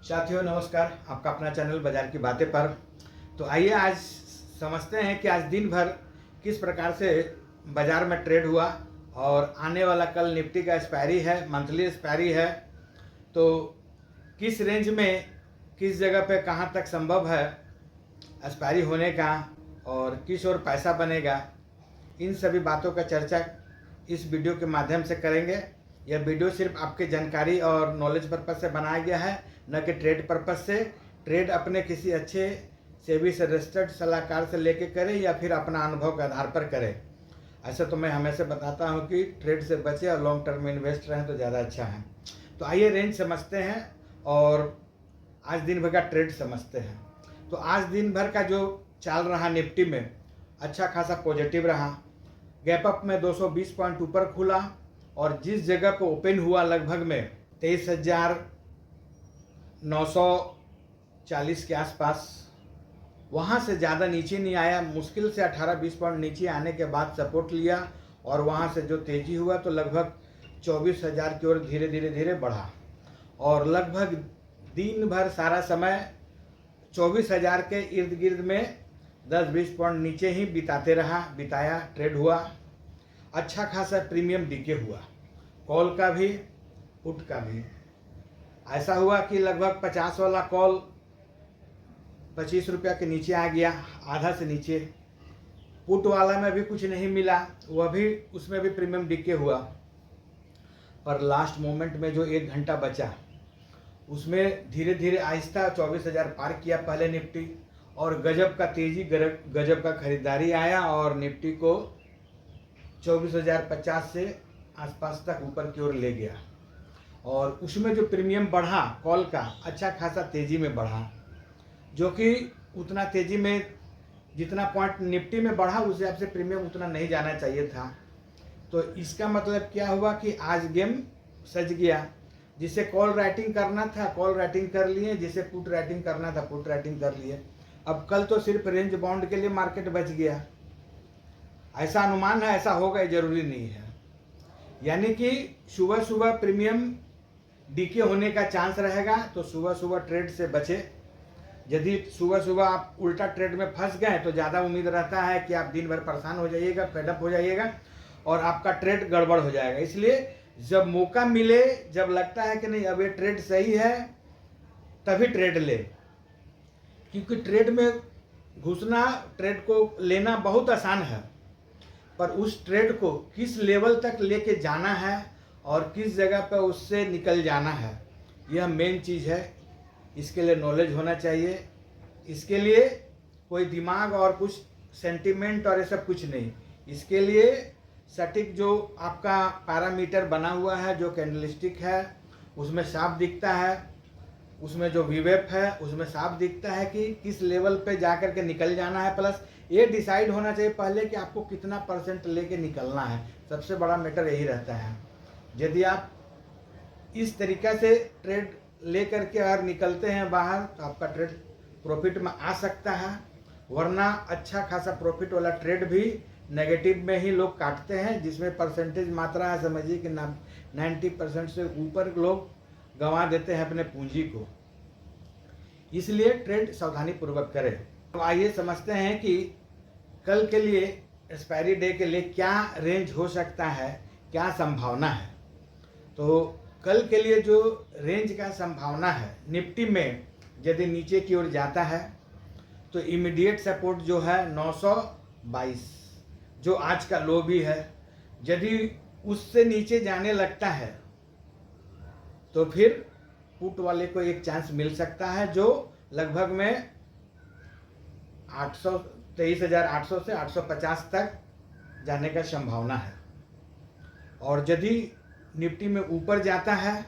साथियों नमस्कार, आपका अपना चैनल बाजार की बातें पर। तो आइए आज समझते हैं कि आज दिन भर किस प्रकार से बाजार में ट्रेड हुआ और आने वाला कल निफ्टी का एक्सपायरी है, मंथली एक्सपायरी है। तो किस रेंज में किस जगह पे कहाँ तक संभव है एक्सपायरी होने का और किस ओर पैसा बनेगा, इन सभी बातों का चर्चा इस वीडियो के माध्यम से करेंगे। यह वीडियो सिर्फ आपके जानकारी और नॉलेज पर्पस से बनाया गया है, न कि ट्रेड पर्पस से। ट्रेड अपने किसी अच्छे सेबी से रजिस्टर्ड सलाहकार से लेके करें या फिर अपना अनुभव के आधार पर करें। ऐसा तो मैं हमेशा बताता हूं कि ट्रेड से बचे और लॉन्ग टर्म में इन्वेस्ट रहें तो ज़्यादा अच्छा है। तो आइए रेंज समझते हैं और आज दिन भर का ट्रेड समझते हैं। तो आज दिन भर का जो चल रहा निफ्टी में अच्छा खासा पॉजिटिव रहा। गैप अप में 220 पॉइंट ऊपर खुला और जिस जगह पर ओपन हुआ लगभग में 23,940 के आसपास, वहाँ से ज़्यादा नीचे नहीं आया। मुश्किल से 18-20 पॉइंट नीचे आने के बाद सपोर्ट लिया और वहाँ से जो तेज़ी हुआ तो लगभग 24,000 की ओर धीरे धीरे बढ़ा और लगभग दिन भर सारा समय 24,000 के इर्द गिर्द में 10-20 पॉइंट नीचे ही बिताया ट्रेड हुआ। अच्छा खासा प्रीमियम डीके हुआ, कॉल का भी पुट का भी। ऐसा हुआ कि लगभग 50 वाला कॉल 25 रुपया के नीचे आ गया, आधा से नीचे। पुट वाला में भी कुछ नहीं मिला, वह भी उसमें भी प्रीमियम डीके हुआ। पर लास्ट मोमेंट में जो 1 घंटा बचा उसमें धीरे धीरे आहिस्ता 24,000 पार किया पहले निफ्टी और गजब का तेजी गजब का खरीदारी आया और निफ्टी को 24,050 से आसपास तक ऊपर की ओर ले गया। और उसमें जो प्रीमियम बढ़ा कॉल का अच्छा खासा तेज़ी में बढ़ा, जो कि उतना तेज़ी में जितना पॉइंट निफ्टी में बढ़ा उस हिसाब से प्रीमियम उतना नहीं जाना चाहिए था। तो इसका मतलब क्या हुआ कि आज गेम सज गया। जिसे कॉल राइटिंग करना था कॉल राइटिंग कर लिए, जिसे पुट राइटिंग करना था पुट राइटिंग कर लिए। अब कल तो सिर्फ रेंज बाउंड के लिए मार्केट बच गया, ऐसा अनुमान है। ऐसा होगा जरूरी नहीं है। यानी कि सुबह सुबह प्रीमियम डीके होने का चांस रहेगा, तो सुबह सुबह ट्रेड से बचे। यदि सुबह सुबह आप उल्टा ट्रेड में फंस गए तो ज़्यादा उम्मीद रहता है कि आप दिन भर परेशान हो जाइएगा, फेडअप हो जाइएगा और आपका ट्रेड गड़बड़ हो जाएगा। इसलिए जब मौका मिले, जब लगता है कि नहीं अब ये ट्रेड सही है, तभी ट्रेड ले। क्योंकि ट्रेड में घुसना, ट्रेड को लेना बहुत आसान है, पर उस ट्रेड को किस लेवल तक लेके जाना है और किस जगह पर उससे निकल जाना है, यह मेन चीज़ है। इसके लिए नॉलेज होना चाहिए। इसके लिए कोई दिमाग और कुछ सेंटिमेंट और ये सब कुछ नहीं। इसके लिए सटीक जो आपका पैरामीटर बना हुआ है, जो कैंडलस्टिक है उसमें साफ दिखता है, उसमें जो वीवेप है उसमें साफ दिखता है कि किस लेवल पे जाकर के निकल जाना है। प्लस ये डिसाइड होना चाहिए पहले कि आपको कितना % लेके निकलना है। सबसे बड़ा मैटर यही रहता है। यदि आप इस तरीक़ा से ट्रेड ले करके अगर निकलते हैं बाहर तो आपका ट्रेड प्रॉफिट में आ सकता है, वरना अच्छा खासा प्रॉफिट वाला ट्रेड भी नेगेटिव में ही लोग काटते हैं, जिसमें परसेंटेज मात्रा है समझिए कि 90% से ऊपर लोग गंवा देते हैं अपने पूंजी को। इसलिए ट्रेड सावधानी पूर्वक करें। तो आइए समझते हैं कि कल के लिए एक्सपायरी डे के लिए क्या रेंज हो सकता है, क्या संभावना है। तो कल के लिए जो रेंज का संभावना है, निफ्टी में यदि नीचे की ओर जाता है तो इमीडिएट सपोर्ट जो है 922, जो आज का लो भी है। यदि उससे नीचे जाने लगता है तो फिर पुट वाले को एक चांस मिल सकता है, जो लगभग में 23,800 से 850 तक जाने का संभावना है। और यदि निफ्टी में ऊपर जाता है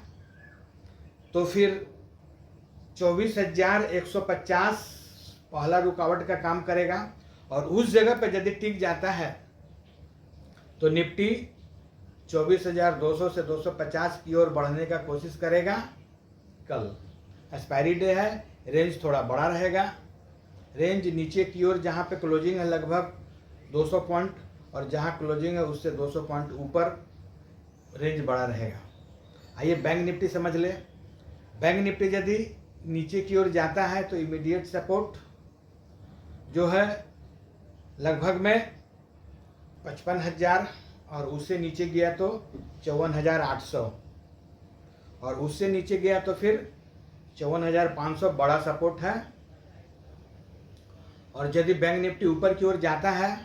तो फिर 24,150 पहला रुकावट का काम करेगा और उस जगह पर यदि टिक जाता है तो निफ्टी 24,200 से 250 की ओर बढ़ने का कोशिश करेगा। कल एक्सपायरी डे है, रेंज थोड़ा बड़ा रहेगा। रेंज नीचे की ओर जहाँ पे क्लोजिंग है लगभग 200 पॉइंट और जहाँ क्लोजिंग है उससे 200 पॉइंट ऊपर रेंज बड़ा रहेगा। आइए बैंक निफ्टी समझ ले। बैंक निफ्टी यदि नीचे की ओर जाता है तो इमीडिएट सपोर्ट जो है लगभग में 55,000, और उससे नीचे गया तो 54,800, और उससे नीचे गया तो फिर 54,500 बड़ा सपोर्ट है। और यदि बैंक निफ्टी ऊपर की ओर जाता है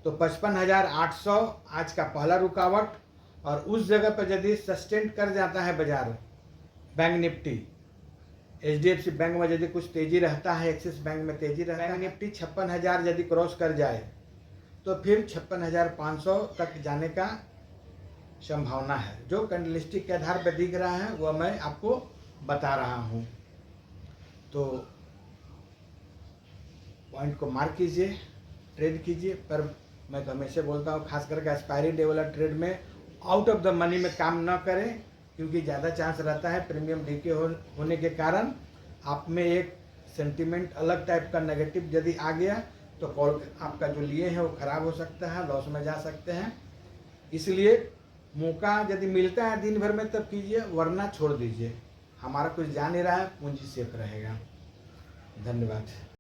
तो 55,800 आज का पहला रुकावट, और उस जगह पर यदि सस्टेन कर जाता है बाजार बैंक निफ्टी, HDFC बैंक में यदि कुछ तेजी रहता है, एक्सिस बैंक में तेजी रहता है, बैंक निफ्टी 56,000 यदि क्रॉस कर जाए तो फिर 56,500 तक जाने का संभावना है। जो कैंडलस्टिक के आधार पर दिख रहा है वह मैं आपको बता रहा हूँ। तो पॉइंट को मार्क कीजिए, ट्रेड कीजिए। पर मैं तो हमेशा बोलता हूँ खास करके एक्सपायरी डे वाला ट्रेड में आउट ऑफ द मनी में काम न करें, क्योंकि ज़्यादा चांस रहता है प्रीमियम डीके होने के कारण आप में एक सेंटीमेंट अलग टाइप का नेगेटिव यदि आ गया तो कॉल आपका जो लिए हैं वो ख़राब हो सकता है, लॉस में जा सकते हैं। इसलिए मौका यदि मिलता है दिन भर में तब कीजिए, वरना छोड़ दीजिए। हमारा कुछ जा नहीं रहा है, पूंजी सेफ रहेगा। धन्यवाद।